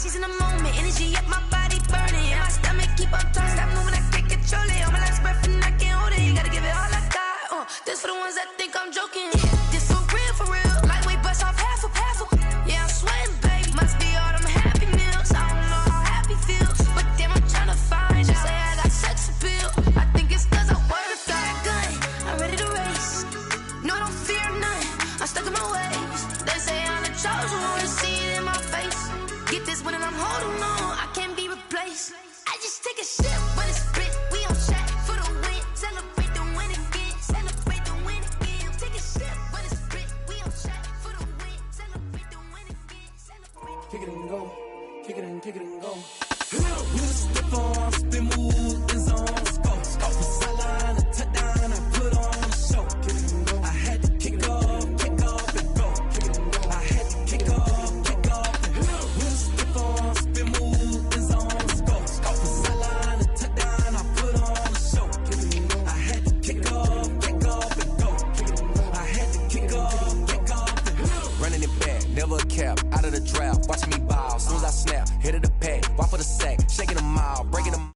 she's in the moment. Energy up my body burning. And my stomach keep on turning. Stop moving, I can't control it. On my last breath and I can't hold it. You gotta give it all I got. This for the ones that think I'm joking. This for real, for real. Lightweight bust off half a. Yeah, I'm sweating, babe. Must be all them happy meals. I don't know how happy feels, but damn, I'm tryna find you. Say I got sex appeal. I think it's cause I work a gun. I'm ready to race. No, I don't fear none. I'm stuck in my ways. They say I'm the chosen one. See it in my face. Get this one and I'm holding on. I can't be replaced. I just take a sip when it's split. We on track for the win. Celebrate the win again. Celebrate the win again. Take a sip when it's split. We on track for the win. Celebrate the win again. Celebrate. Kick it and go. Kick it and go. With a step on, spin move, is on go. Off the sideline, a touchdown, I put on a show. I had to kick off and go. I had to kick off and go. With a step on, spin move, is on go. Off the sideline, a touchdown, I put on a show. I had to kick off and go. I had to kick off and go. Running it back, never a cap, out of the draft, watching me bow. Soon as I snap, hit of the pack, walk for the sack, shaking them out, breaking them.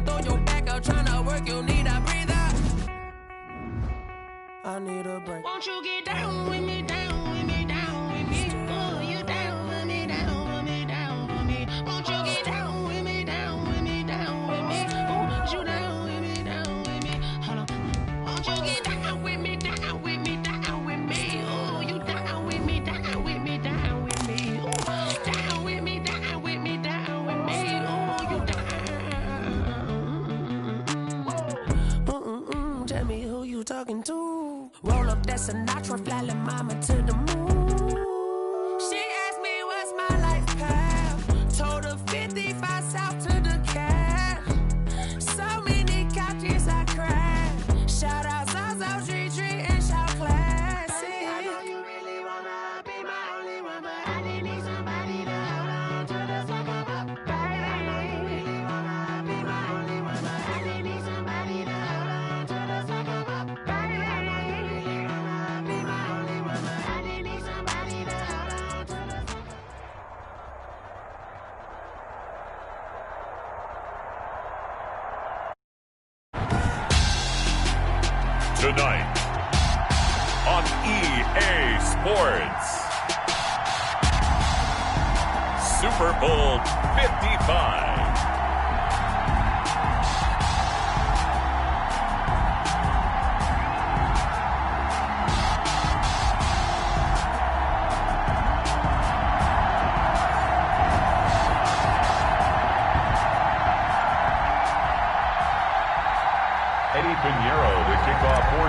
throw your back out, tryna work, you need a breather. I need a break. Won't you get down with me, down with me, down with me? Oh, you down with me, down with me, down with me. Won't you get down with me, down with me, down with me? Oh, you down with me, down with me. Hold on. Won't you get down with me, down with me, down with me? Oh, you down with me, down with me, down with me. Oh, down with me, down with me, down with me. Oh, you down. Tell me who you talking to. Roll up that Sinatra, fly like mama to the moon. She asked me what's my life path. Told her 55 south to the cat. So many couches I crashed. Shout out Zaza, Tree, and shout classy. I know you really wanna be my only one, but I didn't need somebody to hold on to the sucker up, baby. I know you really wanna be my only one, but I didn't need somebody to hold on to the sucker up, baby. Tonight on EA Sports, Super Bowl 55.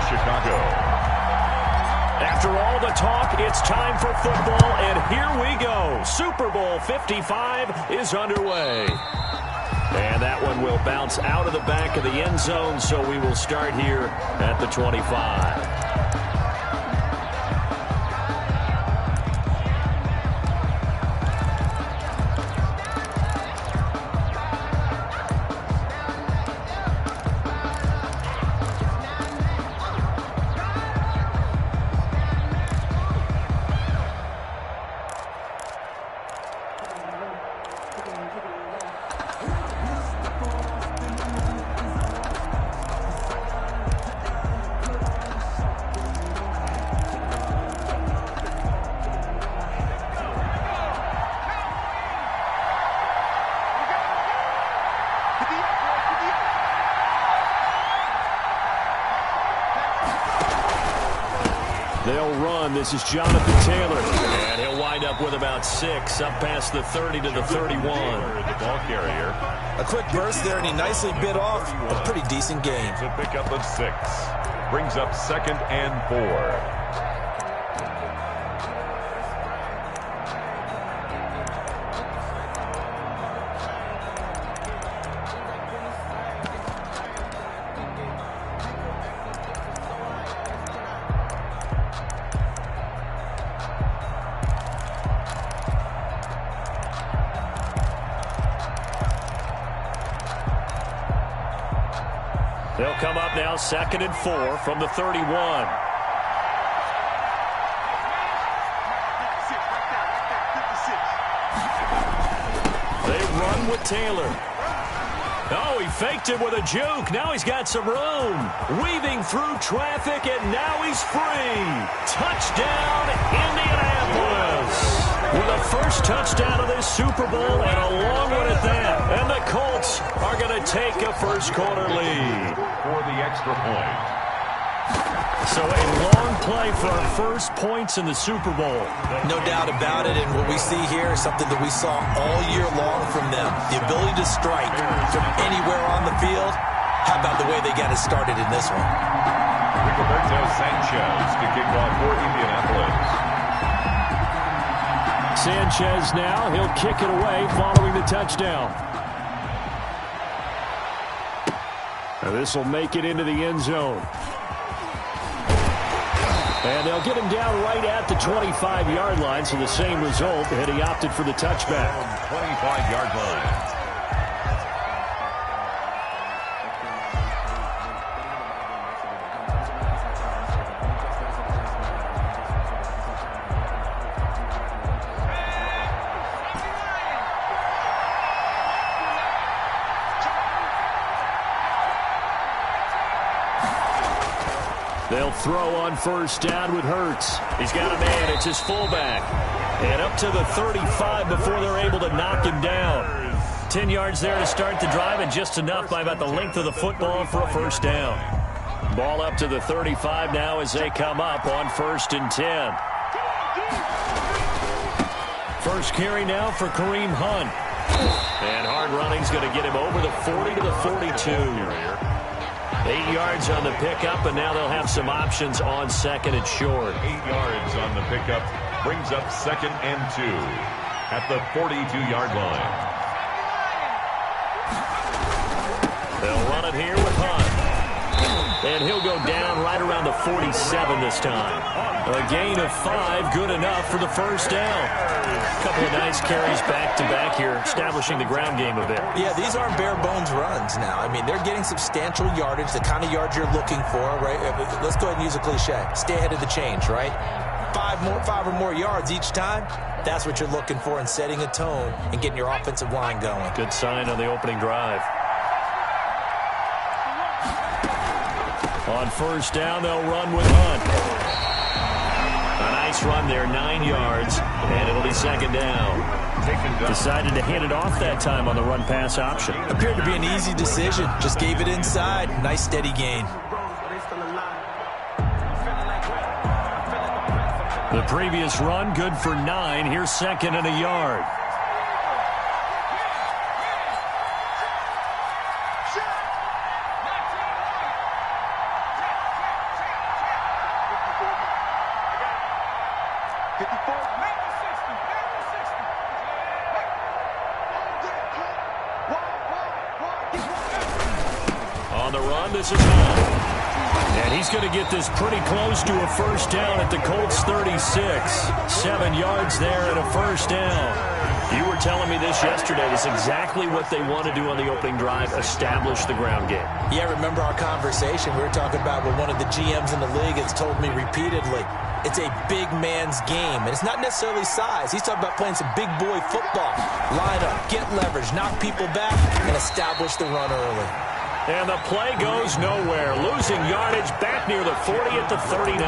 Chicago. After all the talk, it's time for football, and here we go. Super Bowl 55 is underway. And that one will bounce out of the back of the end zone, so we will start here at the 25. They'll run. This is Jonathan Taylor. And he'll wind up with about 6, up past the 30 to the 31. The ball carrier. A quick burst there, and he nicely bit off a pretty decent game. To pick up of 6. Brings up 2nd and 4. They'll come up now, 2nd and 4 from the 31. They run with Taylor. Oh, he faked it with a juke. Now he's got some room. Weaving through traffic, and now he's free. Touchdown, Indianapolis. With a first touchdown of this Super Bowl, and a long one at that. And the Colts are going to take a first-quarter lead. For the extra point. So a long play for our first points in the Super Bowl. No doubt about it, and what we see here is something that we saw all year long from them. The ability to strike from anywhere on the field. How about the way they got it started in this one? Rigoberto Sanchez to kick off for Indianapolis. Sanchez now, he'll kick it away following the touchdown. Now this will make it into the end zone. And they'll get him down right at the 25-yard line, so the same result, and he opted for the touchback. 25-yard line. They'll throw on first down with Hurts. He's got a man. It's his fullback. And up to the 35 before they're able to knock him down. 10 yards there to start the drive, and just enough by about the length of the football for a first down. Ball up to the 35 now as they come up on first and 10. First carry now for Kareem Hunt. And hard running's going to get him over the 40 to the 42. 8 yards on the pickup, and now they'll have some options on second and short. 8 yards on the pickup brings up second and 2 at the 42-yard line. They'll run it here with Hunt. And he'll go down right around the 47 this time. A gain of 5, good enough for the first down. A couple of nice carries back-to-back here, establishing the ground game a bit. Yeah, these aren't bare-bones runs now. I mean, they're getting substantial yardage, the kind of yards you're looking for, right? Let's go ahead and use a cliche. Stay ahead of the change, right? 5 or more yards each time. That's what you're looking for in setting a tone and getting your offensive line going. Good sign on the opening drive. On first down, they'll run with Hunt. A nice run there, 9 yards, and it'll be second down. Decided to hand it off that time on the run-pass option. Appeared to be an easy decision. Just gave it inside. Nice steady gain. The previous run, good for 9. Here's second and a yard. On the run, this is Hunt. And he's going to get this pretty close to a first down at the Colts 36. 7 yards there and a first down. You were telling me this yesterday. It's exactly what they want to do on the opening drive, establish the ground game. Yeah, remember our conversation. We were talking about what one of the GMs in the league has told me repeatedly. It's a big man's game, and it's not necessarily size. He's talking about playing some big boy football. Line up, get leverage, knock people back, and establish the run early. And the play goes nowhere. Losing yardage back near the 40 at the 39.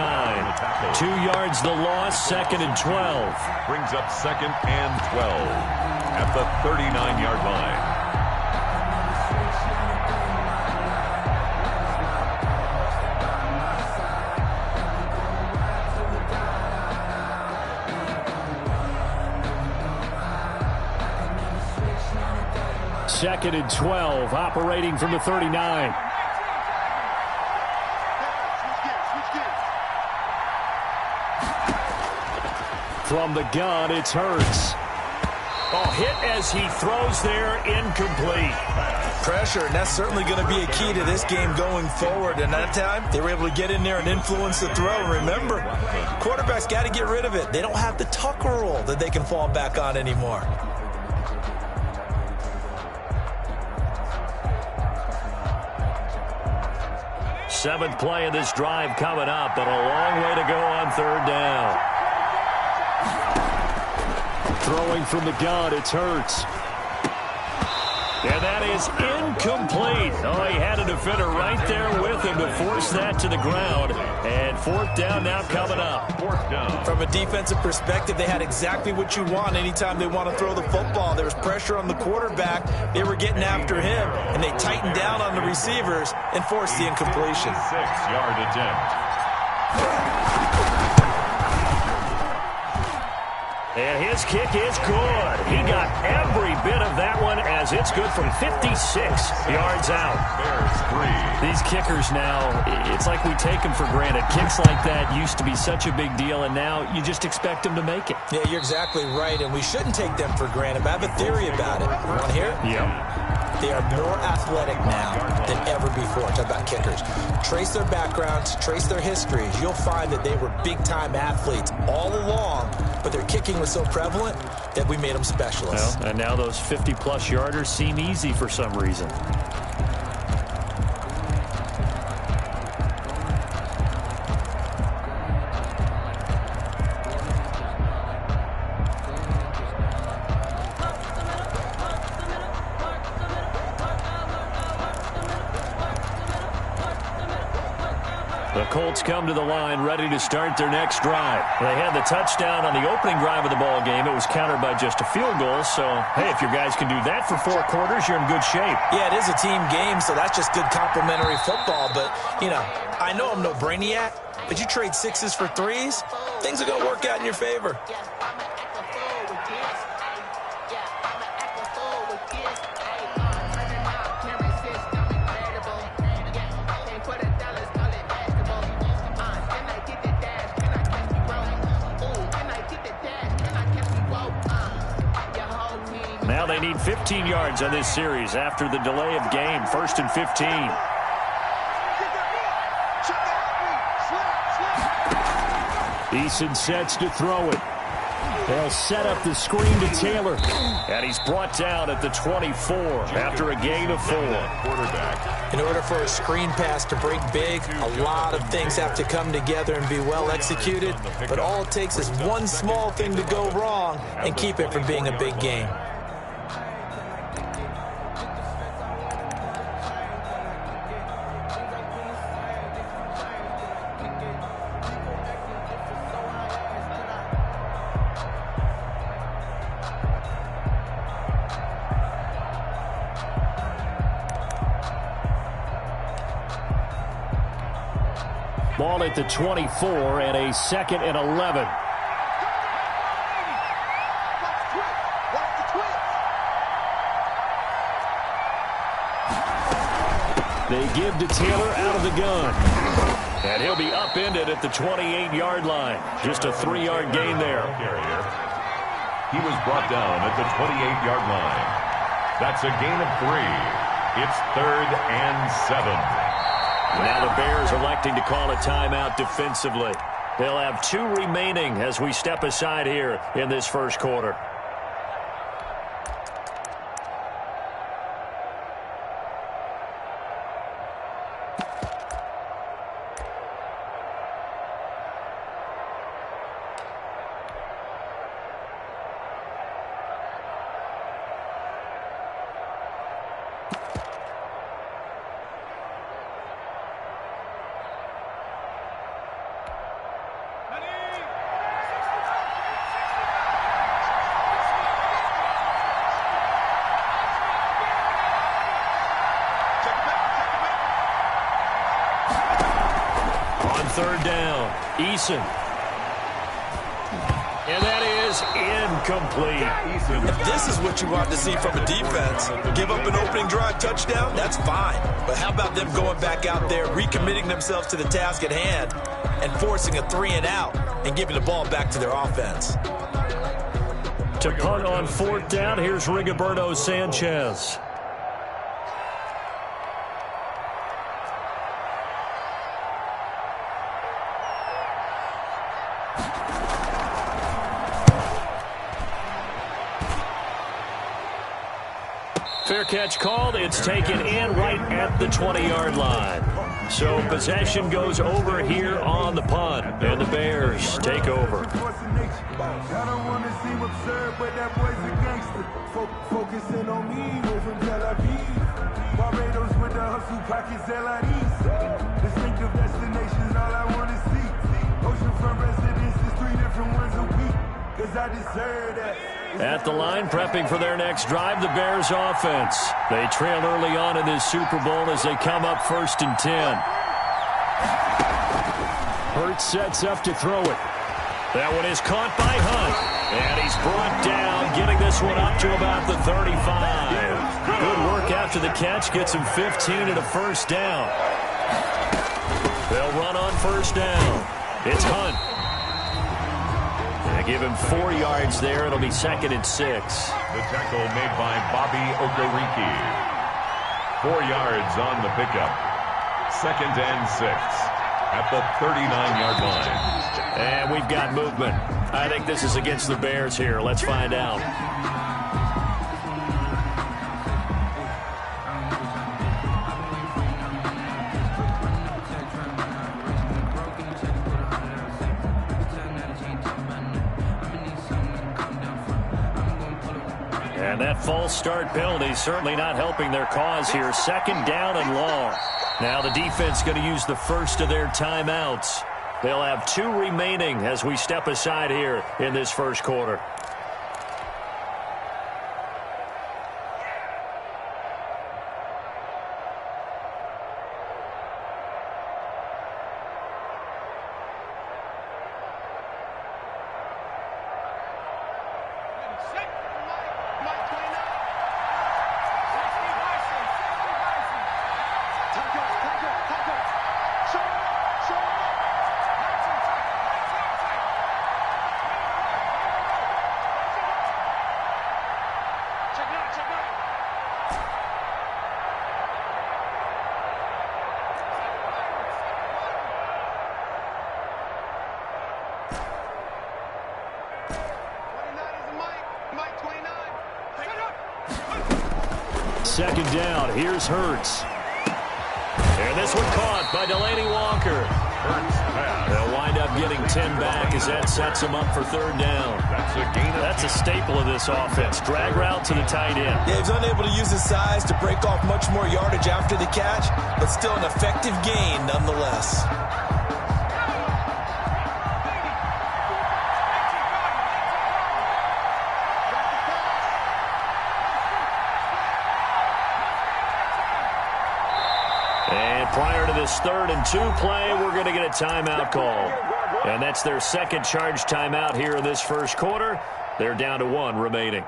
2 yards the loss, second and 12. Brings up second and 12 at the 39-yard line. Second and 12, operating from the 39. From the gun, it's Hurts. Oh, hit as he throws there, incomplete. Pressure, and that's certainly going to be a key to this game going forward. And that time, they were able to get in there and influence the throw. Remember, quarterbacks got to get rid of it. They don't have the tuck rule that they can fall back on anymore. Seventh play of this drive coming up, but a long way to go on third down. Throwing from the gun, it's Hurts. And that is incomplete. Oh, he had a defender right there with him to force that to the ground. And fourth down now coming up. Fourth down. From a defensive perspective, they had exactly what you want anytime they want to throw the football. There was pressure on the quarterback. They were getting after him, and they tightened down on the receivers and forced the incompletion. 6-yard attempt. And his kick is good. He got every bit of that one as it's good from 56 yards out. Bears 3. These kickers now, it's like we take them for granted. Kicks like that used to be such a big deal, and now you just expect them to make it. Yeah, you're exactly right, and we shouldn't take them for granted. But I have a theory about it. You want to hear it? Yeah. They are more athletic now than ever before. Talk about kickers. Trace their backgrounds, trace their histories. You'll find that they were big-time athletes all along, but their kicking was so prevalent that we made them specialists. Well, and now those 50-plus yarders seem easy for some reason. The Colts come to the line ready to start their next drive. They had the touchdown on the opening drive of the ball game. It was countered by just a field goal. So, hey, if your guys can do that for 4 quarters, you're in good shape. Yeah, it is a team game, so that's just good complimentary football. But, you know, I know I'm no brainiac, but you trade 6s for 3s, things are going to work out in your favor. Now they need 15 yards on this series after the delay of game. 1st and 15. Eason sets to throw it. They'll set up the screen to Taylor. And he's brought down at the 24 after a gain of 4. In order for a screen pass to break big, a lot of things have to come together and be well executed. But all it takes is one small thing to go wrong and keep it from being a big game. Ball at the 24 and a 2nd and 11. They give to Taylor out of the gun. And he'll be upended at the 28-yard line. Just a 3-yard gain there. He was brought down at the 28-yard line. That's a gain of 3. It's 3rd and 7. Now the Bears electing to call a timeout defensively. They'll have 2 remaining as we step aside here in this first quarter. Third down, Eason. And that is incomplete. If this is what you want to see from a defense, give up an opening drive touchdown, that's fine. But how about them going back out there, recommitting themselves to the task at hand, and forcing a 3-and-out and giving the ball back to their offense? To punt on 4th down, here's Rigoberto Sanchez. Fair catch called. It's taken in right at the 20-yard line. So possession goes over here on the punt, and the Bears take over. Focusing on me, from Tel Aviv. Barbados with the hustle pockets, distinctive destinations, all I want to see. Oceanfront residences, 3 different ones a week, because I deserve that. At the line, prepping for their next drive, the Bears offense. They trail early on in this Super Bowl as they come up 1st and 10. Hurts sets up to throw it. That one is caught by Hunt. And he's brought down, getting this one up to about the 35. Good work after the catch. Gets him 15 and a 1st down. They'll run on 1st down. It's Hunt. They give him 4 yards there. It'll be 2nd and 6. The tackle made by Bobby Okereke. 4 yards on the pickup. 2nd and 6 at the 39-yard line. And we've got movement. I think this is against the Bears here. Let's find out. And that false start penalty certainly not helping their cause here. 2nd down and long. Now the defense going to use the first of their timeouts. They'll have 2 remaining as we step aside here in this first quarter. Second down, here's Hurts. And this one caught by Delaney Walker. They'll wind up getting 10 back as that sets them up for third down. That's a staple of this offense. Drag route to the tight end. Yeah, he's unable to use his size to break off much more yardage after the catch, but still an effective gain nonetheless. Prior to this 3rd and 2 play, we're going to get a timeout call. And that's their second charge timeout here in this first quarter. They're down to 1 remaining.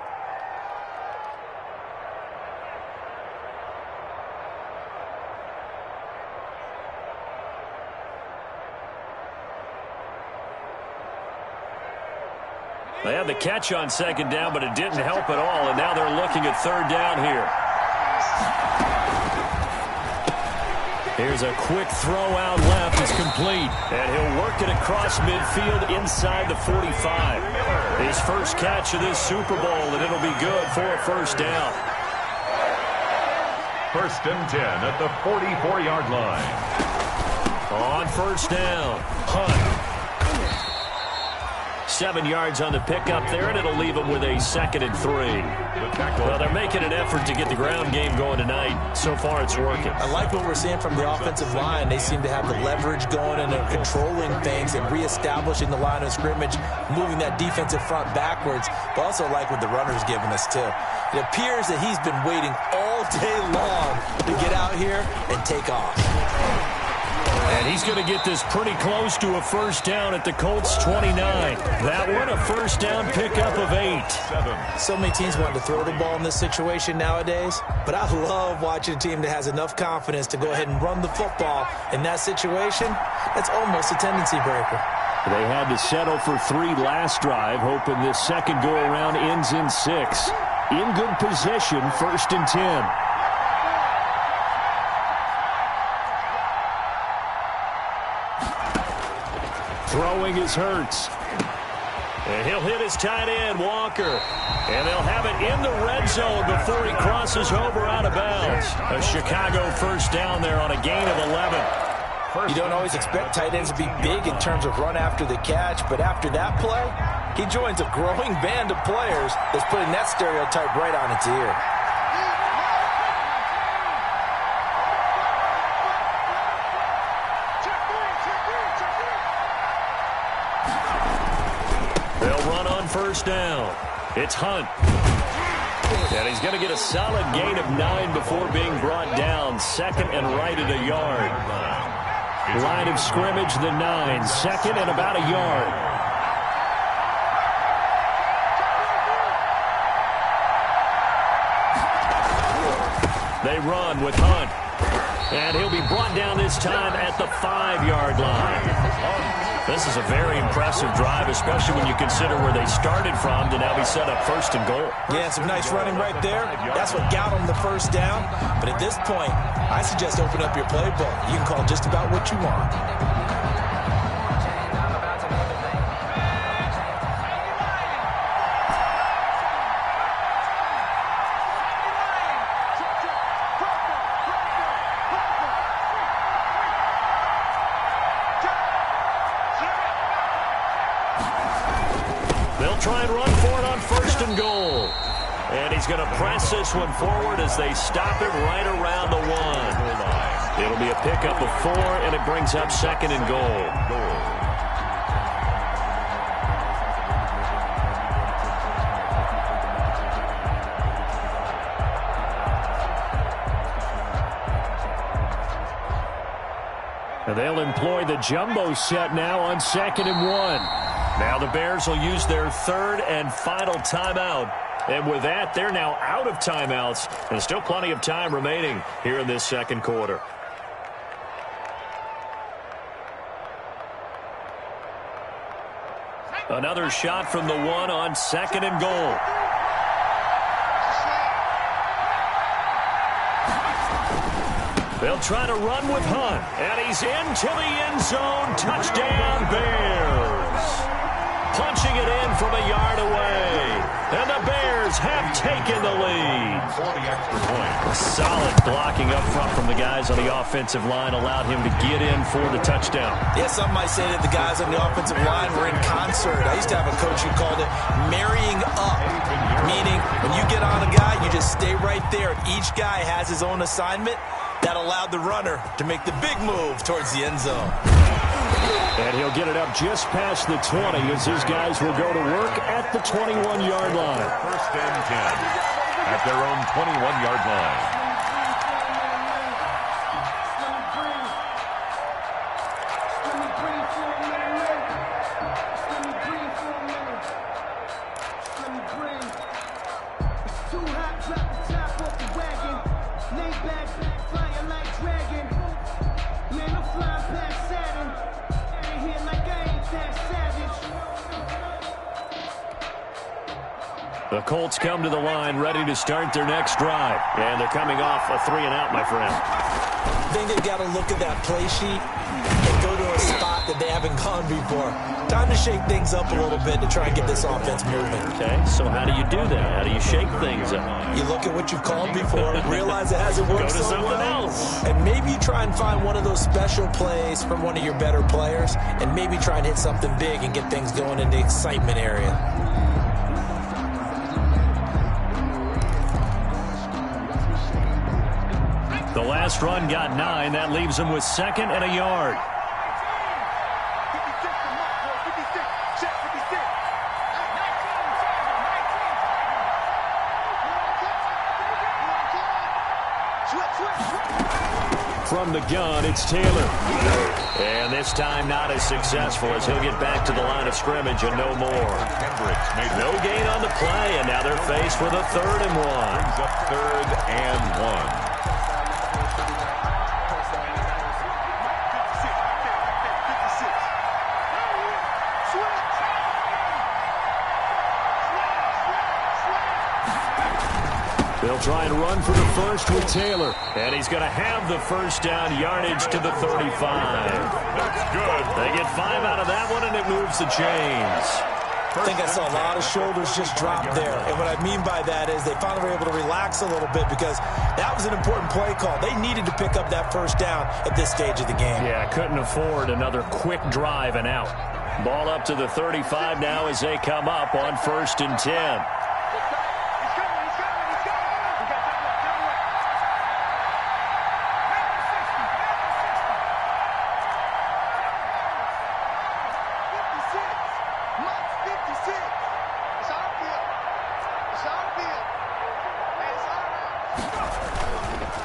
They had the catch on second down, but it didn't help at all. And now they're looking at third down here. Here's a quick throw out left. It's complete. And he'll work it across midfield inside the 45. His first catch of this Super Bowl, and it'll be good for a first down. 1st and 10 at the 44-yard line. On first down, Hunt. 7 yards on the pickup there, and it'll leave them with a 2nd and 3. Well, they're making an effort to get the ground game going tonight. So far, it's working. I like what we're seeing from the offensive line. They seem to have the leverage going, and they're controlling things and reestablishing the line of scrimmage, moving that defensive front backwards, but also like what the runner's giving us, too. It appears that he's been waiting all day long to get out here and take off. And he's going to get this pretty close to a first down at the Colts 29. That one a first down pickup of 8. So many teams want to throw the ball in this situation nowadays, but I love watching a team that has enough confidence to go ahead and run the football in that situation. That's almost a tendency breaker. They had to settle for 3 last drive, hoping this second go-around ends in 6. In good position, 1st and 10. Throwing is Hurts. And he'll hit his tight end, Walker. And they'll have it in the red zone before he crosses over out of bounds. A Chicago first down there on a gain of 11. You don't always expect tight ends to be big in terms of run after the catch, but after that play, he joins a growing band of players that's putting that stereotype right on its ear. First down. It's Hunt. And he's going to get a solid gain of 9 before being brought down. 2nd and right at a yard. Line of scrimmage, the 9. 2nd and about a yard. They run with Hunt. And he'll be brought down this time at the 5-yard line. This is a very impressive drive, especially when you consider where they started from to now be set up 1st and goal. Yeah, some nice running right there. That's what got them the first down. But at this point, I suggest open up your playbook. You can call just about what you want. Try and run for it on 1st and goal. And he's going to press this one forward as they stop it right around the 1. It'll be a pickup of 4, and it brings up 2nd and goal. And they'll employ the jumbo set now on 2nd and 1. Now the Bears will use their 3rd and final timeout. And with that, they're now out of timeouts. And still plenty of time remaining here in this 2nd quarter. Another shot from the 1 on 2nd and goal. They'll try to run with Hunt, and he's into the end zone. Touchdown, Bears. Punching it in from a yard away. And the Bears have taken the lead. For the extra point. Solid blocking up front from the guys on the offensive line allowed him to get in for the touchdown. Yeah, some might say that the guys on the offensive line were in concert. I used to have a coach who called it marrying up, meaning when you get on a guy, you just stay right there. Each guy has his own assignment. That allowed the runner to make the big move towards the end zone. And he'll get it up just past the 20 as his guys will go to work at the 21-yard line. 1st and 10 at their own 21-yard line. The Colts come to the line ready to start their next drive. And they're coming off a 3-and-out, my friend. I think they've got to look at that play sheet and go to a spot that they haven't gone before. Time to shake things up a little bit to try and get this offense moving. Okay, so how do you do that? How do you shake things up? You look at what you've called before, realize it hasn't worked so well. Go to something else. And maybe you try and find one of those special plays from one of your better players, and maybe try and hit something big and get things going in the excitement area. The last run got 9. That leaves them with 2nd and a yard. From the gun, it's Taylor. And this time not as successful as he'll get back to the line of scrimmage and no more. No gain on the play, and now they're faced with a 3rd and 1. Brings up 3rd and 1. They'll try and run for the first with Taylor. And he's going to have the first down yardage to the 35. That's good. They get 5 out of that one, and it moves the chains. I think I saw a lot of shoulders just drop there. And what I mean by that is they finally were able to relax a little bit because that was an important play call. They needed to pick up that first down at this stage of the game. Yeah, couldn't afford another quick drive and out. Ball up to the 35 now as they come up on 1st and 10.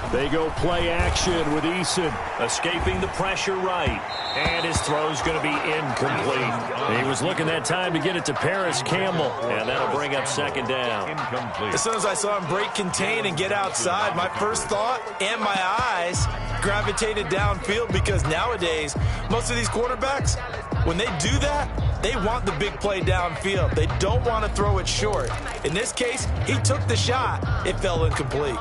They go play action with Eason, escaping the pressure right. And his throw's going to be incomplete. He was looking that time to get it to Paris Campbell, and that'll bring up 2nd down. Incomplete. As soon as I saw him break contain and get outside, my first thought and my eyes gravitated downfield because nowadays, most of these quarterbacks, when they do that, they want the big play downfield. They don't want to throw it short. In this case, he took the shot. It fell incomplete.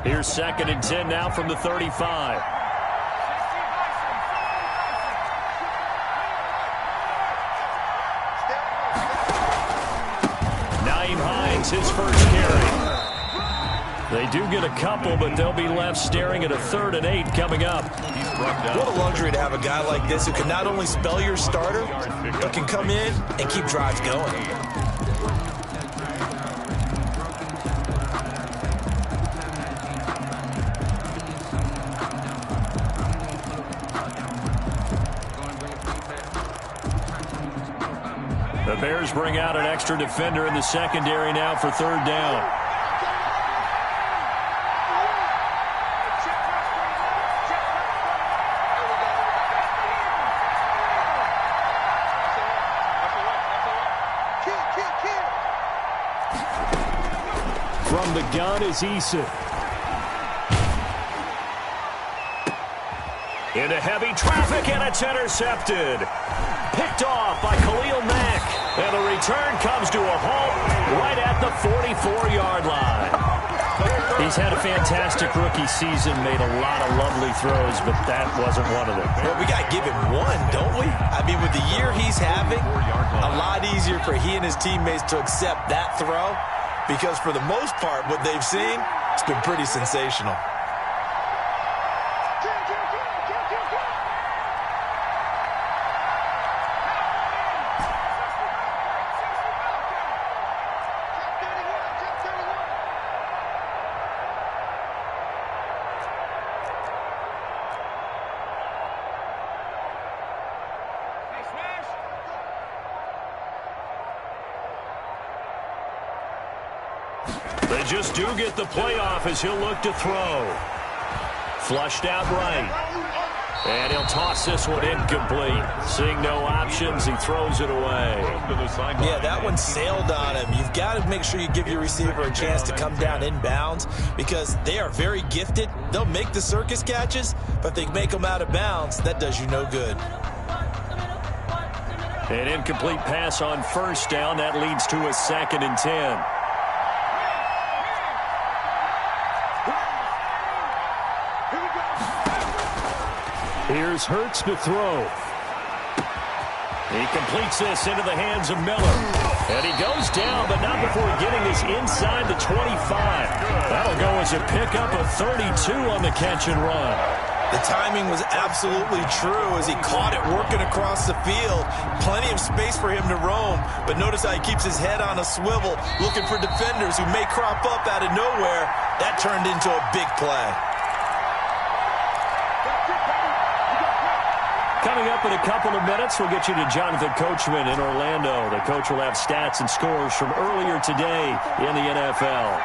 Here's 2nd and 10 now from the 35. Naeem Hines, his first carry. They do get a couple, but they'll be left staring at a 3rd and 8 coming up. What a luxury to have a guy like this who can not only spell your starter, but can come in and keep drives going. The Bears bring out an extra defender in the secondary now for 3rd down. From the gun is Eason. Into heavy traffic, and it's intercepted. Picked off by Khalil Mack. And the return comes to a halt right at the 44-yard line. He's had a fantastic rookie season, made a lot of lovely throws, but that wasn't one of them. Well, we got to give him one, don't we? I mean, with the year he's having, a lot easier for he and his teammates to accept that throw, because for the most part, what they've seen, it's been pretty sensational. They just do get the playoff as he'll look to throw. Flushed out right. And he'll toss this one incomplete. Seeing no options, he throws it away. Yeah, that one sailed on him. You've got to make sure you give your receiver a chance to come down inbounds because they are very gifted. They'll make the circus catches, but if they make them out of bounds, that does you no good. An incomplete pass on 1st down. That leads to a 2nd and 10. Here's Hurts to throw. He completes this into the hands of Miller. And he goes down, but not before getting this inside the 25. That'll go as a pickup of 32 on the catch and run. The timing was absolutely true as he caught it working across the field. Plenty of space for him to roam, but notice how he keeps his head on a swivel, looking for defenders who may crop up out of nowhere. That turned into a big play. Coming up in a couple of minutes, we'll get you to Jonathan Coachman in Orlando. The coach will have stats and scores from earlier today in the NFL.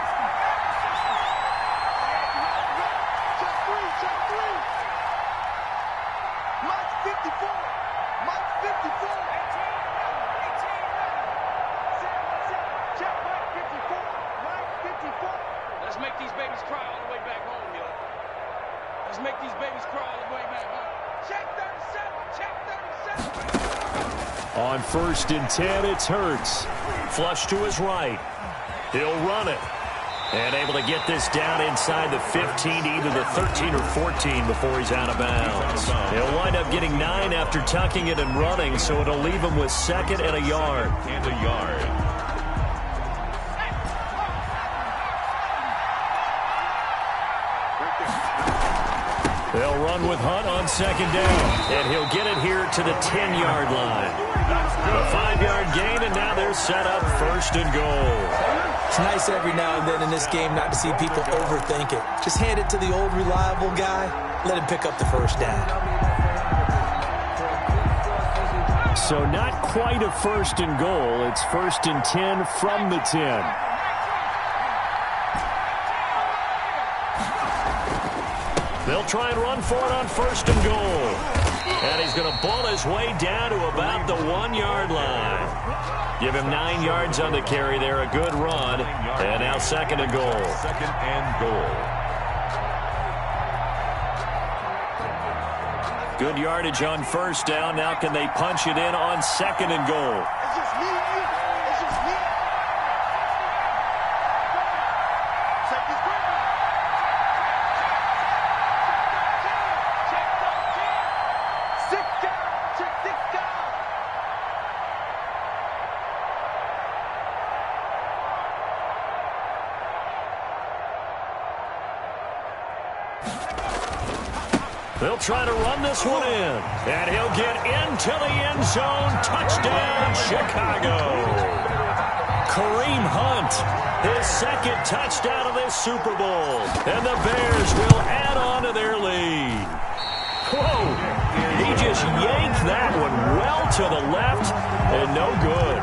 Let's make these babies cry all the way back home, yo. Let's make these babies cry all the way back home. Check 37, check 37. On 1st and 10, it's Hurts. Flush to his right. He'll run it. And able to get this down inside the 15 to either the 13 or 14 before he's out of bounds. He'll wind up getting 9 after tucking it and running, so it'll leave him with 2nd and a yard. And a yard. They'll run with Hunt on 2nd down, and he'll get it here to the 10-yard line. A 5-yard gain, and now they're set up 1st and goal. It's nice every now and then in this game not to see people overthink it. Just hand it to the old reliable guy, let him pick up the 1st down. So not quite a 1st and goal. It's 1st and 10 from the 10. They'll try and run for it on 1st and goal. And he's going to ball his way down to about the 1-yard line. Give him 9 yards on the carry there. A good run. And now 2nd and goal. 2nd and goal. Good yardage on 1st down. Now can they punch it in on 2nd and goal? They'll try to run this one in. And he'll get into the end zone. Touchdown, Chicago. Kareem Hunt, his second touchdown of this Super Bowl. And the Bears will add on to their lead. Whoa, he just yanked that one well to the left and no good.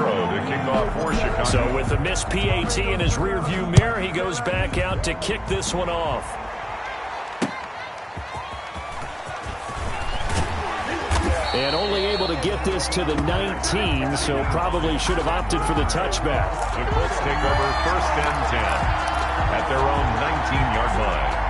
To kick off for Chicago. So with a missed PAT in his rearview mirror, he goes back out to kick this one off. And only able to get this to the 19, so probably should have opted for the touchback. The Colts take over 1st and 10 at their own 19-yard line.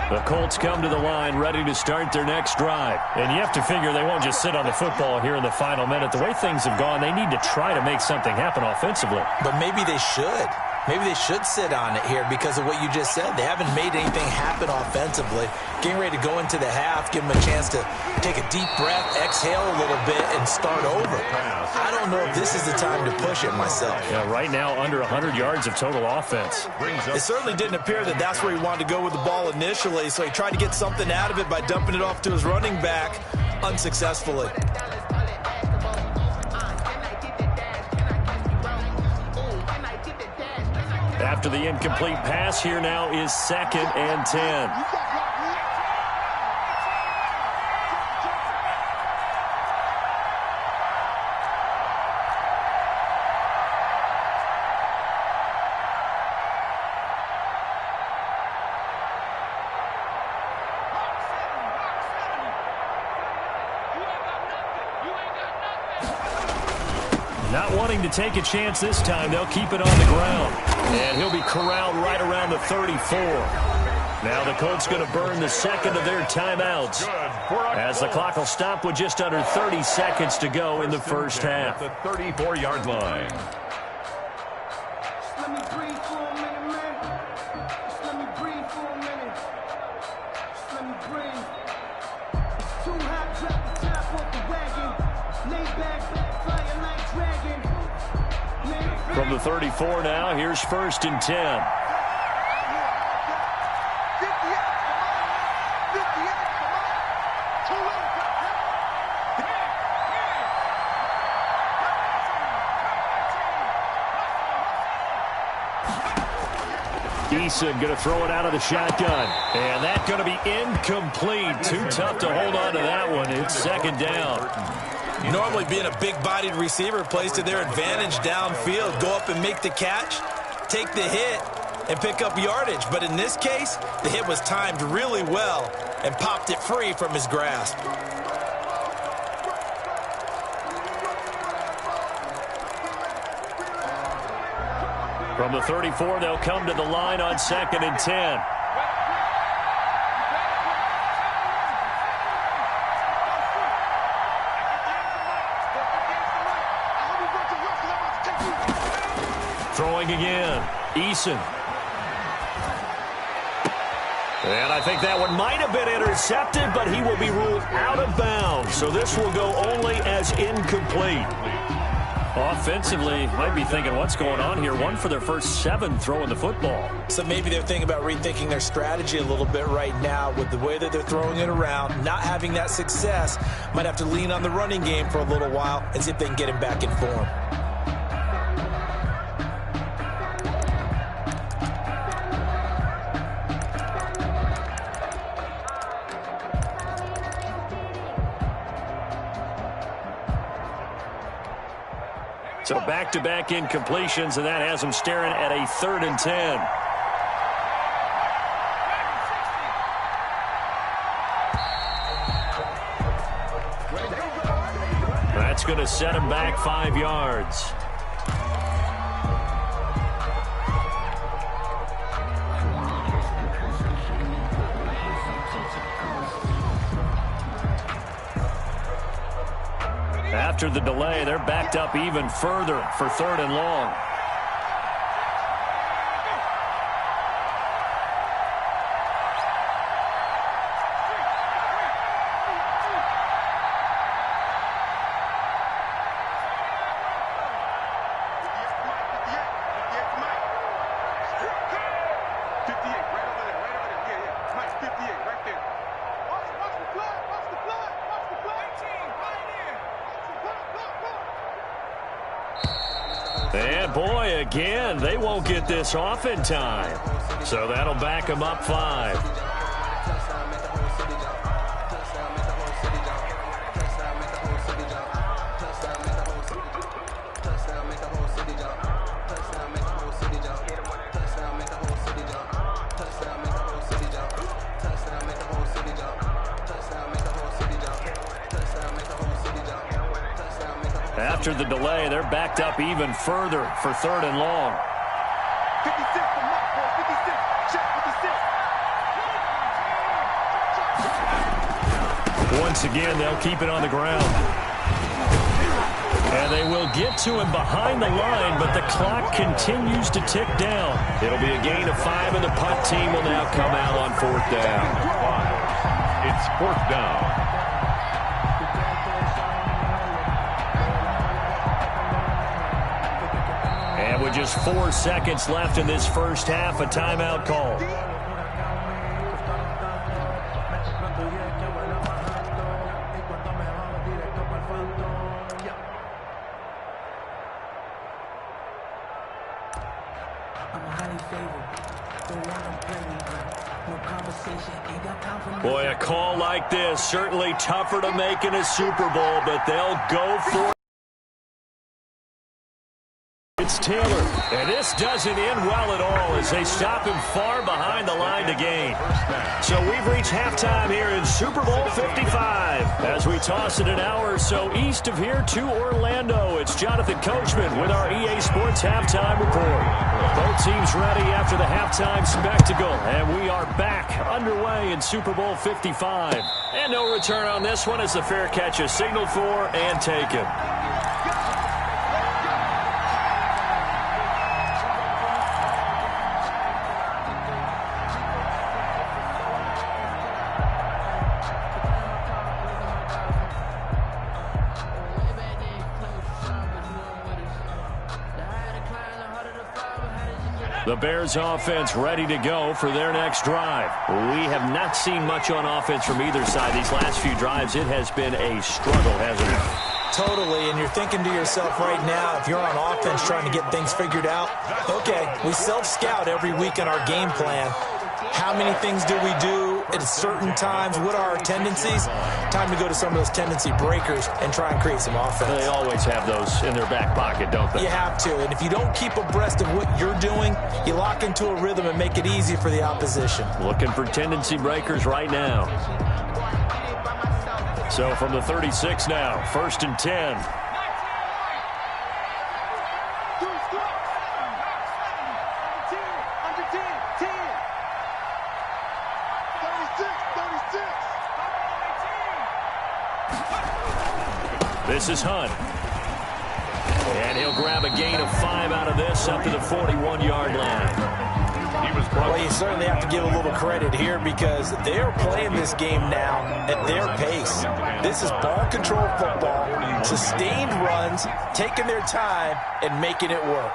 The Colts come to the line ready to start their next drive. And you have to figure they won't just sit on the football here in the final minute. The way things have gone, they need to try to make something happen offensively. But maybe they should. Maybe they should sit on it here because of what you just said. They haven't made anything happen offensively. Getting ready to go into the half, give them a chance to take a deep breath, exhale a little bit, and start over. I don't know if this is the time to push it myself. Yeah, right now under 100 yards of total offense. It certainly didn't appear that that's where he wanted to go with the ball initially, so he tried to get something out of it by dumping it off to his running back unsuccessfully. After the incomplete pass, here now is 2nd and 10. Not wanting to take a chance this time, they'll keep it on the ground. And he'll be corralled right around the 34. Now the Colts going to burn the second of their timeouts as the clock will stop with just under 30 seconds to go in the first half. At the 34-yard line. Let me breathe for a minute, man. Just let me breathe for a minute. Just let me breathe. It's too hot, drop the top off the wagon. Lay back, fly a night dragon. From the 34 now, here's 1st and 10. Eason going to throw it out of the shotgun. And that's going to be incomplete. Too tough to hold on to that one. It's 2nd down. Normally being a big-bodied receiver plays to their advantage downfield. Go up and make the catch, take the hit, and pick up yardage. But in this case, the hit was timed really well and popped it free from his grasp. From the 34, they'll come to the line on 2nd and 10. Throwing again, Eason. And I think that one might have been intercepted, but he will be ruled out of bounds. So this will go only as incomplete. Offensively, might be thinking, what's going on here? One for their first 7 throwing the football. So maybe they're thinking about rethinking their strategy a little bit right now with the way that they're throwing it around, not having that success. Might have to lean on the running game for a little while and see if they can get him back in form. So back-to-back incompletions, and that has them staring at a 3rd and 10. That's going to set him back 5 yards. After the delay, they're backed up even further for 3rd and long. And boy, again, they won't get this off in time. So that'll back them up 5. After the delay, they're backed up even further for 3rd and long. 56 to Mark, 56. Check 56. Once again, they'll keep it on the ground. And they will get to him behind the line, but the clock continues to tick down. It'll be a gain of 5, and the punt team will now come out on 4th down. It's 4th down. And with just 4 seconds left in this first half, a timeout call. Boy, a call like this, certainly tougher to make in a Super Bowl, but they'll go for it. It's Taylor, and this doesn't end well at all as they stop him far behind the line to gain. So we've reached halftime here in Super Bowl 55 as we toss it an hour or so east of here to Orlando. It's Jonathan Coachman with our EA Sports Halftime Report. Both teams ready after the halftime spectacle, and we are back underway in Super Bowl 55. And no return on this one as the fair catch is signaled for and taken. The Bears offense ready to go for their next drive. We have not seen much on offense from either side. These last few drives, it has been a struggle, hasn't it? Totally, and you're thinking to yourself right now, if you're on offense trying to get things figured out, okay, we self-scout every week in our game plan. How many things do we do at certain times? What are our tendencies? Time to go to some of those tendency breakers and try and create some offense. They always have those in their back pocket, don't they? You have to, and if you don't keep abreast of what you're doing, you lock into a rhythm and make it easy for the opposition. Looking for tendency breakers right now. So from the 36 now, 1st and 10. This is Hunt. And he'll grab a gain of 5 out of this up to the 41-yard line. Well, you certainly have to give a little credit here because they're playing this game now at their pace. This is ball control football, sustained runs, taking their time, and making it work.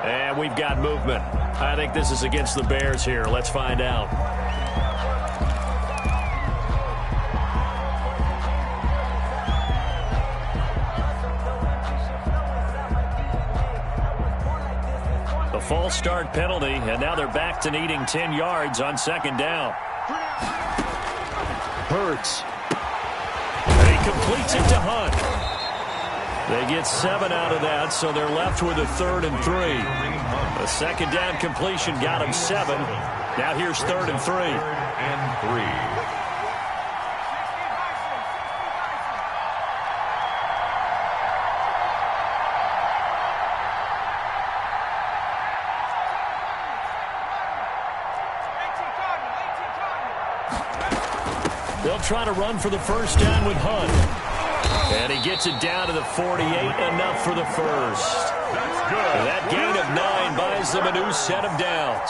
And we've got movement. I think this is against the Bears here. Let's find out. The false start penalty, and now they're back to needing 10 yards on 2nd down. Hurts. And he completes it to Hunt. They get 7 out of that, so they're left with a 3rd and 3. A 2nd down completion got him 7. Now here's 3rd and 3. 3rd and 3. They'll try to run for the 1st down with Hunt. And he gets it down to the 48, enough for the 1st. That gain of 9 buys them a new set of downs.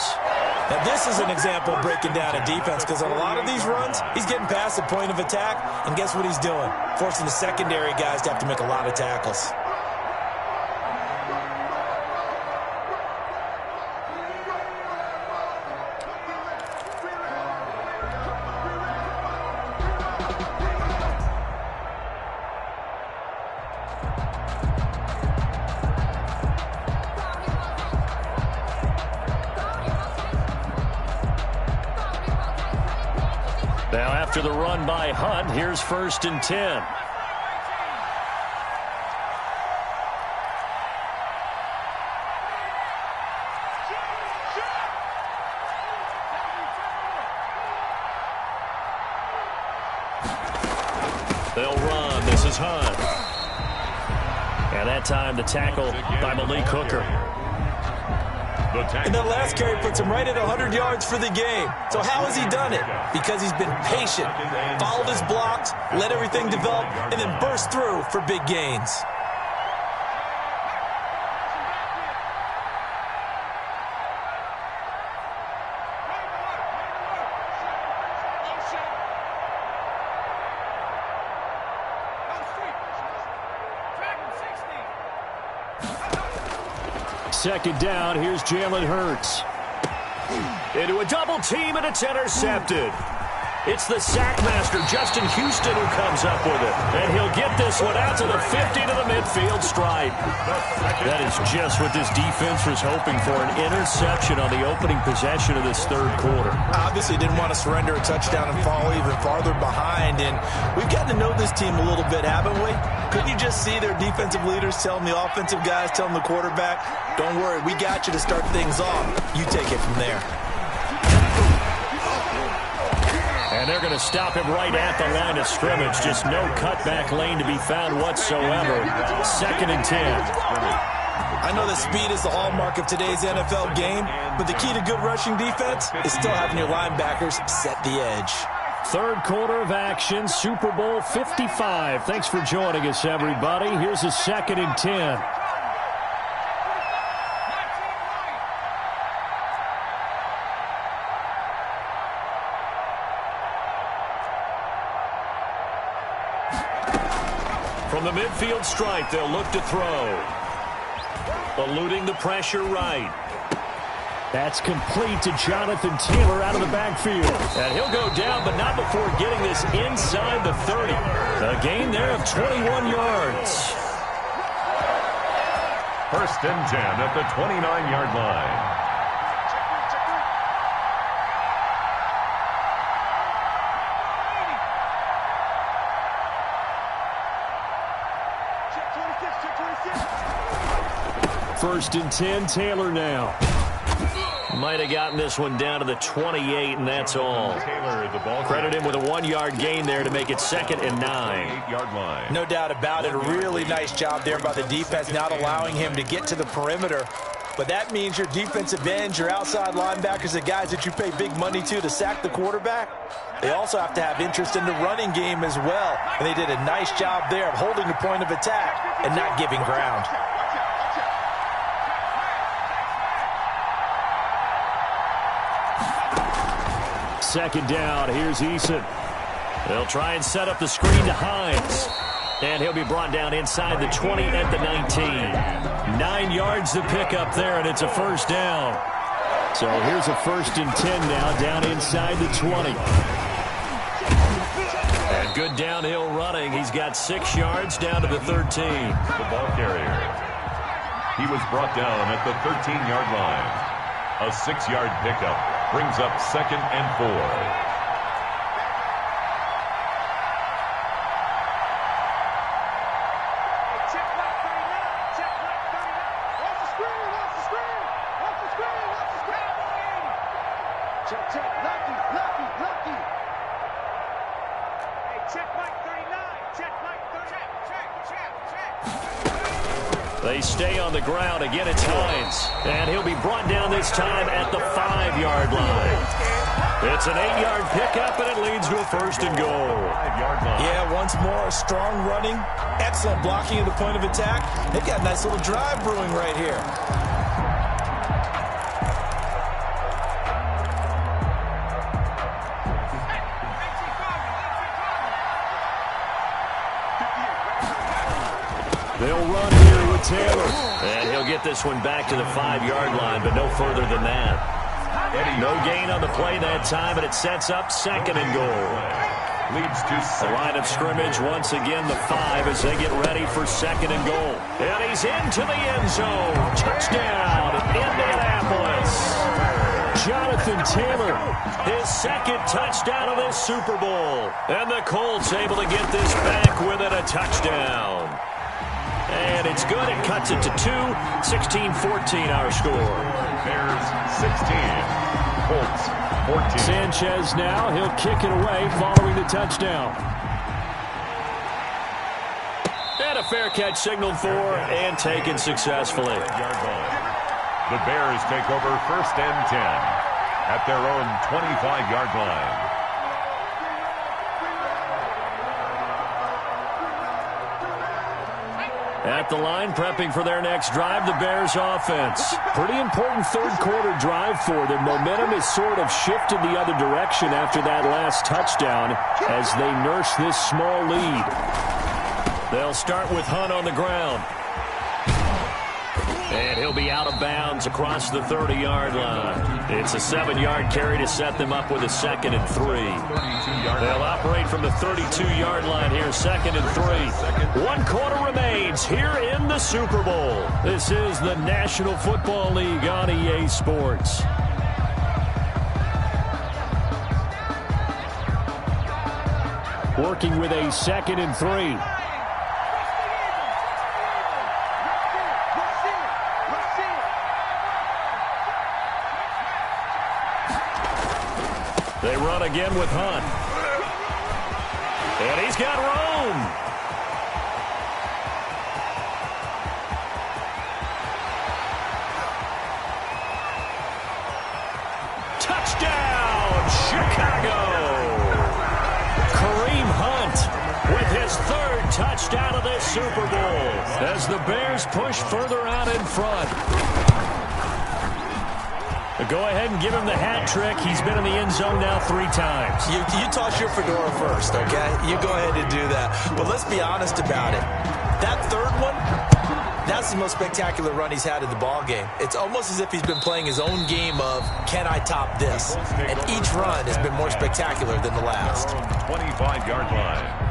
Now, this is an example of breaking down a defense because on a lot of these runs, he's getting past the point of attack, and guess what he's doing? Forcing the secondary guys to have to make a lot of tackles. Now after the run by Hunt, here's 1st and 10. They'll run. This is Hunt. And that time the tackle by Malik Hooker. And that last carry puts him right at 100 yards for the game. So how has he done it? Because he's been patient, followed his blocks, let everything develop, and then burst through for big gains. Second down, here's Jalen Hurts. Into a double team, and it's intercepted. It's the sackmaster, Justin Houston, who comes up with it. And he'll get this one out to the 50 to the midfield stripe. That is just what this defense was hoping for, an interception on the opening possession of this third quarter. Obviously didn't want to surrender a touchdown and fall even farther behind. And we've gotten to know this team a little bit, haven't we? Couldn't you just see their defensive leaders telling the offensive guys, telling the quarterback, don't worry, we got you to start things off. You take it from there. And they're going to stop him right at the line of scrimmage. Just no cutback lane to be found whatsoever. 2nd and 10. I know that speed is the hallmark of today's NFL game, but the key to good rushing defense is still having your linebackers set the edge. Third quarter of action, Super Bowl 55. Thanks for joining us, everybody. Here's a 2nd and 10. From the midfield stripe, they'll look to throw. Eluding the pressure right. That's complete to Jonathan Taylor out of the backfield. And he'll go down, but not before getting this inside the 30. A gain there of 21 yards. 1st and 10 at the 29-yard line. First and 10, Taylor now. Might have gotten this one down to the 28, and that's all. Taylor, the ball. Credit him with a 1-yard gain there to make it 2nd and 9. 8-yard line. No doubt about it. A really nice job there by the defense, not allowing him to get to the perimeter. But that means your defensive ends, your outside linebackers, the guys that you pay big money to sack the quarterback, they also have to have interest in the running game as well. And they did a nice job there of holding the point of attack and not giving ground. Second down, here's Eason. They'll try and set up the screen to Hines. And he'll be brought down inside the 20 at the 19. 9 yards to pick up there, and it's a first down. So here's a 1st and 10 now, down inside the 20. And good downhill running. He's got 6 yards down to the 13. The ball carrier. He was brought down at the 13-yard line. A 6-yard pickup brings up 2nd and 4. They stay on the ground. Again, it's Hines. And he'll be brought down this time at the 5-yard line. It's an 8-yard pickup, and it leads to a 1st and goal. 5-yard line. Yeah, once more, strong running, excellent blocking at the point of attack. They've got a nice little drive brewing right here. They'll run here with Taylor. And he'll get this one back to the 5-yard line, but no further than that. No gain on the play that time, and it sets up 2nd and goal. Leads to the line of scrimmage once again, the 5 as they get ready for 2nd and goal. And he's into the end zone. Touchdown, Indianapolis. Jonathan Taylor, his second touchdown of this Super Bowl. And the Colts able to get this back within a touchdown. And it's good. It cuts it to 2. 16-14 our score. Bears 16, Colts 14. Sanchez now. He'll kick it away following the touchdown. And a fair catch signaled for and taken successfully. The Bears take over 1st and 10 at their own 25-yard line. At the line, prepping for their next drive, the Bears offense. Pretty important third-quarter drive for them. Momentum has sort of shifted the other direction after that last touchdown as they nurse this small lead. They'll start with Hunt on the ground. And he'll be out of bounds across the 30-yard line. It's a 7-yard carry to set them up with a 2nd and 3. They'll operate from the 32-yard line here, 2nd and 3. 1 quarter remains here in the Super Bowl. This is the National Football League on EA Sports. Working with a 2nd and 3. They run again with Hunt. And he's got room. Touchdown, Chicago. Kareem Hunt with his 3rd touchdown of this Super Bowl as the Bears push further out in front. Go ahead and give him the hat trick. He's been in the end zone now 3 times. You toss your fedora first, okay? You go ahead and do that. But let's be honest about it. That 3rd one, that's the most spectacular run he's had in the ball game. It's almost as if he's been playing his own game of, can I top this? And each run has been more spectacular than the last. 25-yard line.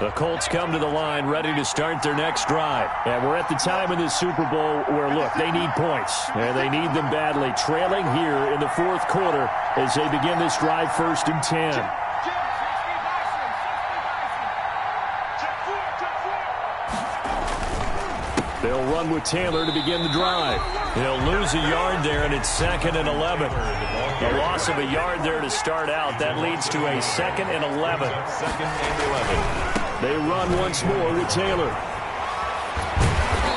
The Colts come to the line ready to start their next drive. And we're at the time in this Super Bowl where, look, they need points. And they need them badly. Trailing here in the 4th quarter as they begin this drive 1st and 10. They'll run with Taylor to begin the drive. He'll lose a yard there, and it's 2nd and 11. A loss of a yard there to start out. That leads to a 2nd and 11. 2nd and 11. They run once more with Taylor.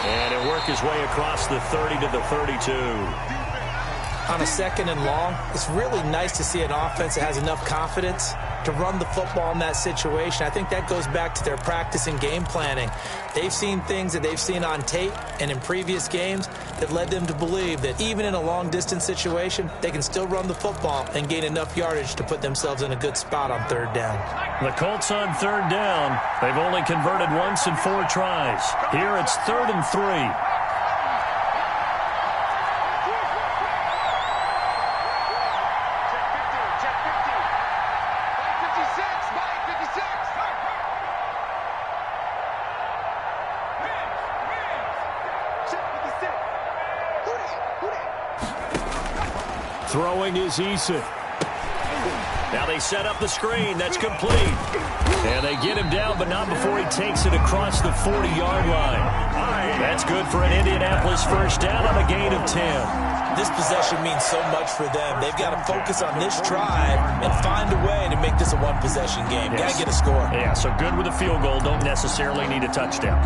And he'll work his way across the 30 to the 32. On a 2nd and long, it's really nice to see an offense that has enough confidence to run the football in that situation. I think that goes back to their practice and game planning. They've seen things that they've seen on tape and in previous games that led them to believe that even in a long-distance situation, they can still run the football and gain enough yardage to put themselves in a good spot on 3rd down. The Colts on 3rd down. They've only converted once in 4 tries. Here it's 3rd and 3. Throwing is Eason. Now they set up the screen. That's complete. And they get him down, but not before he takes it across the 40-yard line. That's good for an Indianapolis 1st down on a gain of 10. This possession means so much for them. They've got to focus on this drive and find a way to make this a 1-possession game. Yes. Got to get a score. Yeah, so good with a field goal. Don't necessarily need a touchdown.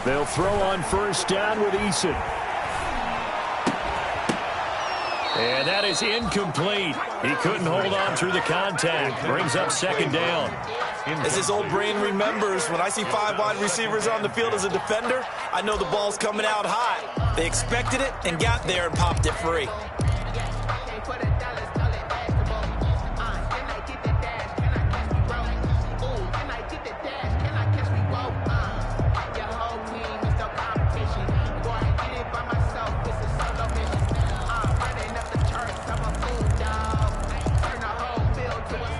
They'll throw on 1st down with Eason. And that is incomplete. He couldn't hold on through the contact. Brings up second down. As his old brain remembers, when I see 5 wide receivers on the field as a defender, I know the ball's coming out high. They expected it and got there and popped it free.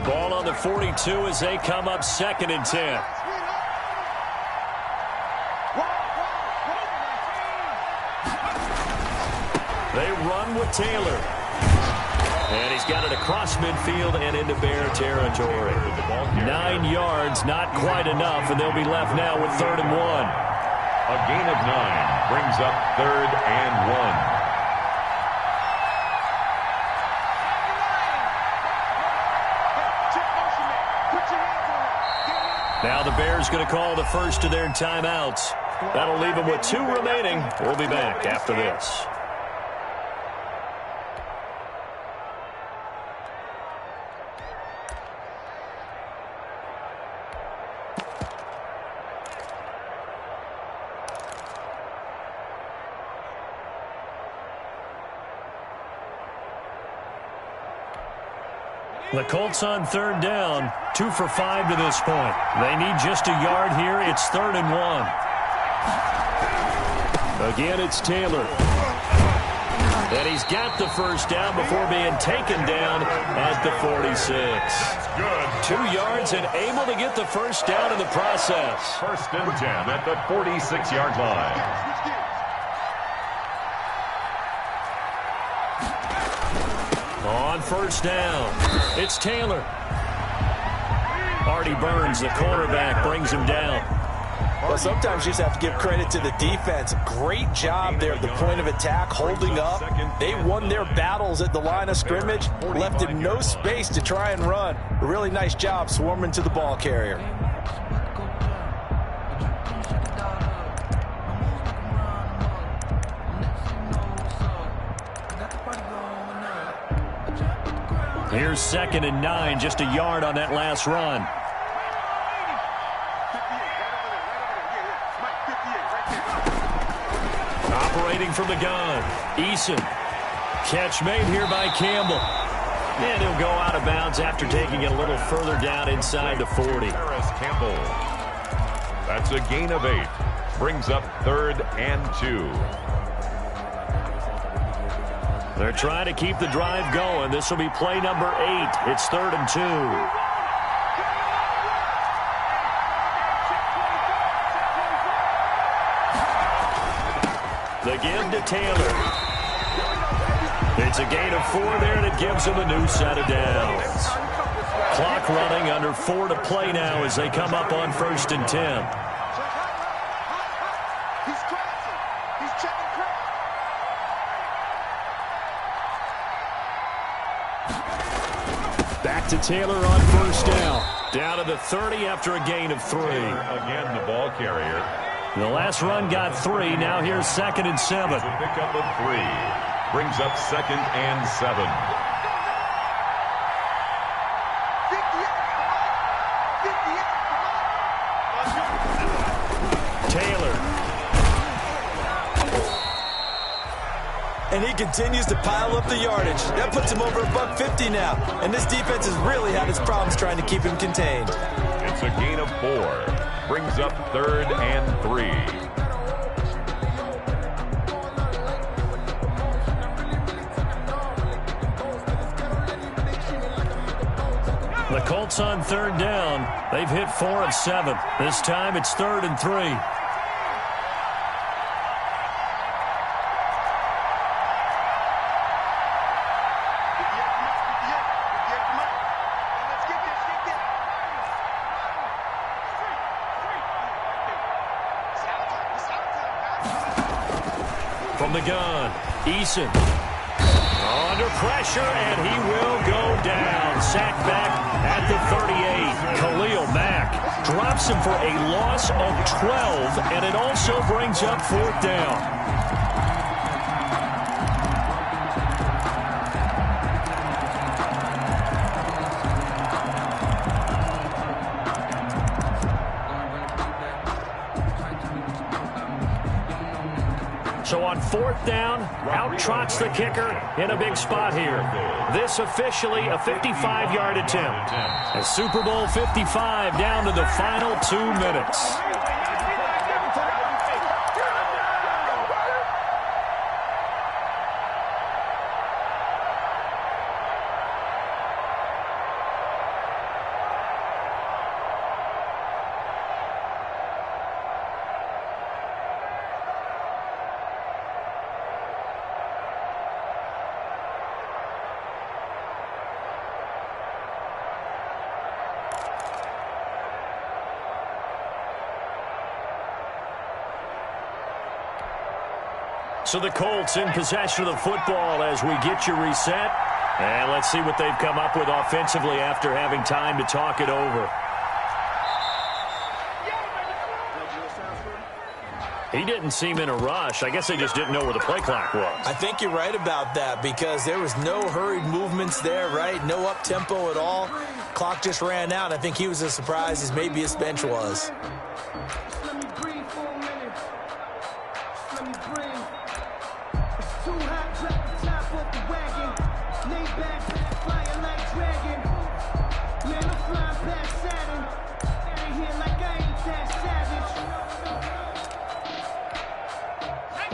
Ball on the 42 as they come up 2nd and 10. They run with Taylor. And he's got it across midfield and into Bear territory. 9 yards, not quite enough, and they'll be left now with 3rd and 1. A gain of 9 brings up 3rd and 1. Now the Bears going to call the first of their timeouts. That'll leave them with 2 remaining. We'll be back after this. The Colts on 3rd down, 2 for 5 to this point. They need just a yard here. It's 3rd and 1. Again, it's Taylor. And he's got the first down before being taken down at the 46. 2 yards and able to get the first down in the process. 1st and 10 at the 46-yard line. On 1st down, it's Taylor. Artie Burns, the cornerback, brings him down. Well, sometimes you just have to give credit to the defense. Great job there at the point of attack, holding up. They won their battles at the line of scrimmage, left him no space to try and run. A really nice job swarming to the ball carrier. Here's 2nd and 9, just a yard on that last run. Operating from the gun, Eason. Catch made here by Campbell. And he'll go out of bounds after taking it a little further down inside the 40. Campbell. That's a gain of 8. Brings up 3rd and 2. They're trying to keep the drive going. This will be play number 8. It's 3rd and 2. The give to Taylor. It's a gain of 4 there, and it gives them a new set of downs. Clock running, under 4 to play now as they come up on 1st and 10. Back to Taylor on 1st down. Down to the 30 after a gain of 3. Again, the ball carrier. The last run got 3. Now here's 2nd and 7. It's a pickup of 3. Brings up 2nd and 7. Taylor. And he continues to pile up the yardage. That puts him over $150 now. And this defense has really had its problems trying to keep him contained. It's a gain of 4. Brings up 3rd and 3. The Colts on 3rd down. They've hit 4 of 7. This time it's 3rd and 3. From the gun, Eason. Under pressure, and he will go down. Sacked back at the 38. Khalil Mack drops him for a loss of 12, and it also brings up 4th down. 4th down. Out trots the kicker in a big spot here. This officially a 55-yard attempt. A Super Bowl 55 down to the final 2 minutes. So the Colts in possession of the football as we get you reset. And let's see what they've come up with offensively after having time to talk it over. He didn't seem in a rush. I guess they just didn't know where the play clock was. I think you're right about that because there was no hurried movements there, right? No up-tempo at all. Clock just ran out. I think he was as surprised as maybe his bench was.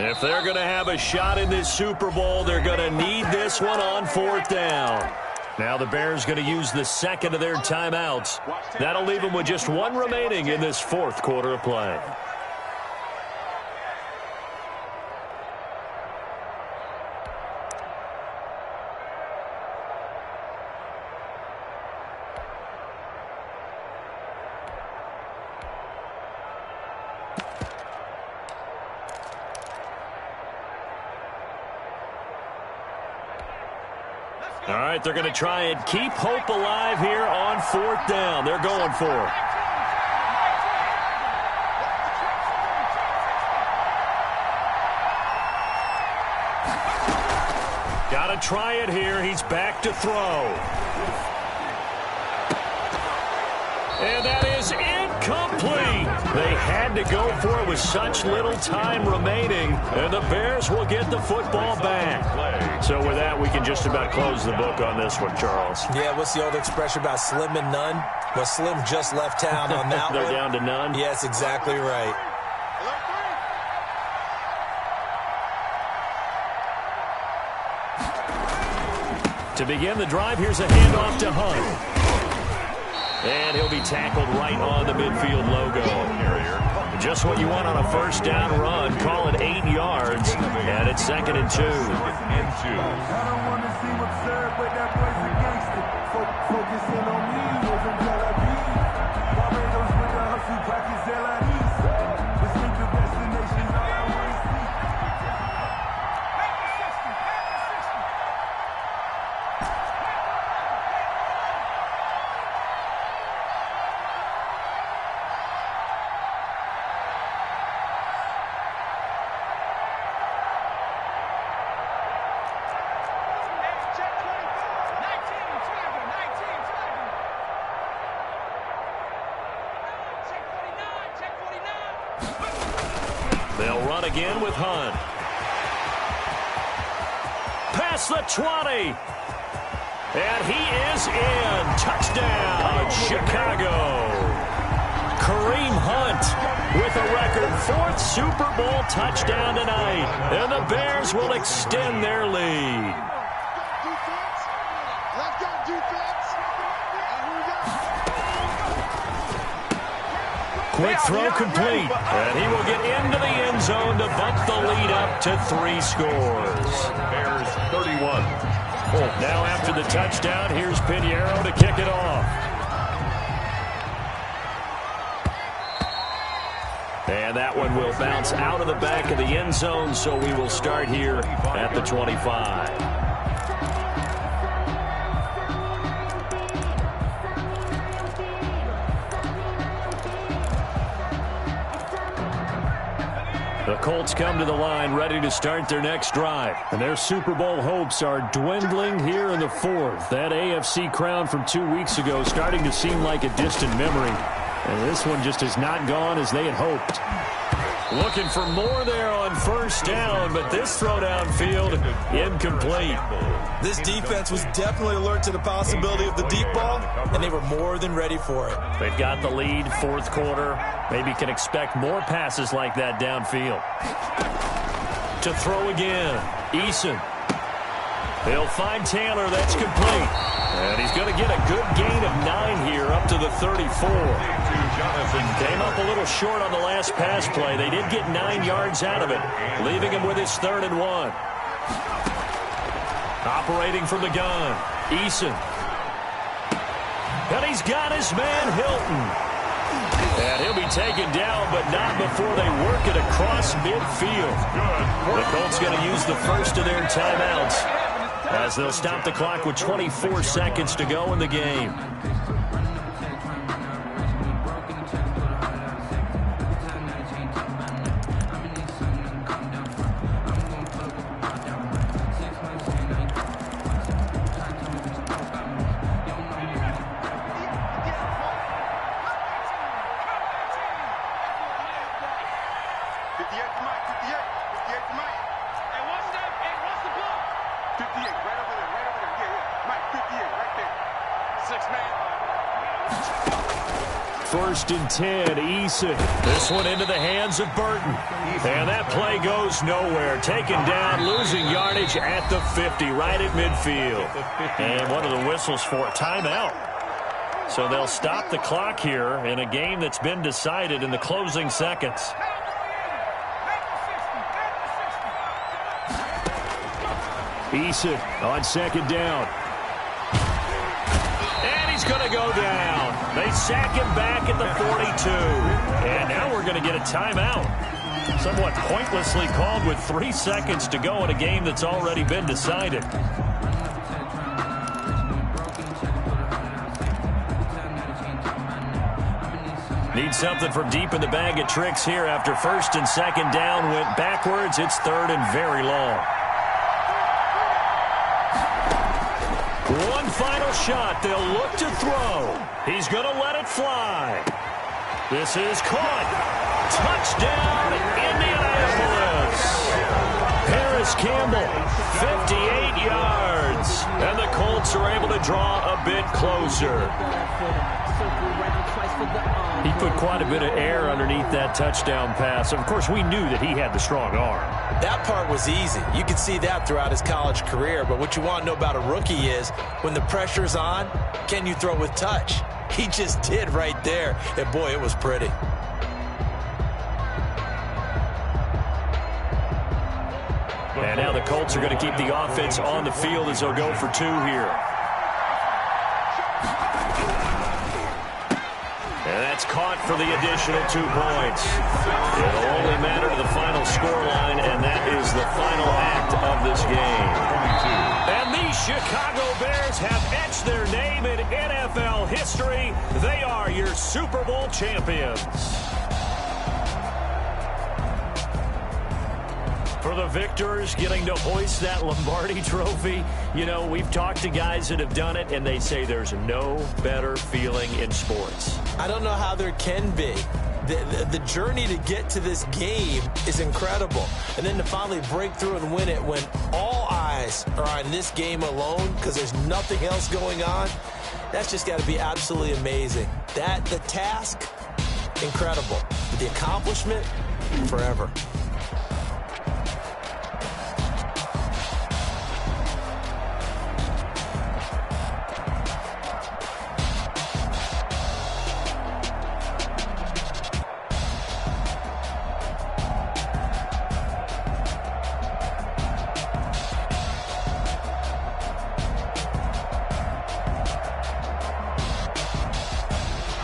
If they're going to have a shot in this Super Bowl, they're going to need this one on 4th down. Now the Bears going to use the second of their timeouts. That'll leave them with just one remaining in this 4th quarter of play. All right, they're going to try and keep hope alive here on 4th down. They're going for it. Got to try it here. He's back to throw. And that is incomplete. They had to go for it with such little time remaining, and the Bears will get the football back. So with that, we can just about close the book on this one, Charles. Yeah, what's the old expression about slim and none? Well, Slim just left town on that They're one. down to none? Yes, exactly right. To begin the drive, here's a handoff to Hunt. And he'll be tackled right on the midfield logo. Just what you want on a 1st down run. Call it 8 yards. And it's 2nd and 2. I don't want to seem absurd, but that boy's a gangster. Focusing on me wasn't Tel Aviv. Barbados with the hustle pockets, LIDs. Escape the destination, all I want to see. They'll run again with Hunt. Past the 20. And he is in. Touchdown, Chicago. Kareem Hunt with a record 4th Super Bowl touchdown tonight. And the Bears will extend their lead. Quick throw complete, and he will get into the end zone to bump the lead up to 3 scores. Bears 31. Now after the touchdown, here's Pinheiro to kick it off. And that one will bounce out of the back of the end zone, so we will start here at the 25. The Colts come to the line ready to start their next drive. And their Super Bowl hopes are dwindling here in the 4th. That AFC crown from 2 weeks ago starting to seem like a distant memory. And this one just has not gone as they had hoped. Looking for more there on first down, but this throw downfield incomplete. This defense was definitely alert to the possibility of the deep ball, and they were more than ready for it. They've got the lead, fourth quarter. Maybe can expect more passes like that downfield. To throw again, Eason. He'll find Taylor. That's complete. And he's going to get a good gain of 9 here up to the 34. Came up a little short on the last pass play. They did get 9 yards out of it, leaving him with his 3rd and 1. Operating from the gun, Eason. And he's got his man, Hilton. And he'll be taken down, but not before they work it across midfield. The Colts going to use the first of their timeouts as they'll stop the clock with 24 seconds to go in the game. First and 10, Eason. This one into the hands of Burton. And that play goes nowhere. Taken down, losing yardage at the 50, right at midfield. And one of the whistles for a timeout. So they'll stop the clock here in a game that's been decided in the closing seconds. Eason on second down. And he's going to go down. They sack him back at the 42. And now we're going to get a timeout. Somewhat pointlessly called with 3 seconds to go in a game that's already been decided. Need something from deep in the bag of tricks here after first and second down went backwards. It's 3rd and very long. One final shot. They'll look to throw. He's going to let it fly. This is caught. Touchdown, Indianapolis. Harris Campbell, 58 yards. And the Colts are able to draw a bit closer. He put quite a bit of air underneath that touchdown pass. Of course, we knew that he had the strong arm. That part was easy. You could see that throughout his college career. But what you want to know about a rookie is when the pressure's on, can you throw with touch? He just did right there. And, boy, it was pretty. And now the Colts are going to keep the offense on the field as they'll go for 2 here. And that's caught for the additional 2 points. It'll only matter to the final scoreline, and that is the final act of this game. And the Chicago Bears have etched their name in NFL history. They are your Super Bowl champions. For the victors, getting to hoist that Lombardi trophy, you know, we've talked to guys that have done it, and they say there's no better feeling in sports. I don't know how there can be. The journey to get to this game is incredible. And then to finally break through and win it when all eyes are on this game alone because there's nothing else going on, that's just got to be absolutely amazing. The task, incredible. The accomplishment, forever.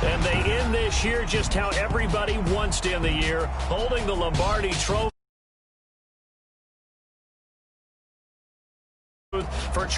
And they end this year just how everybody wants to end the year, holding the Lombardi trophy for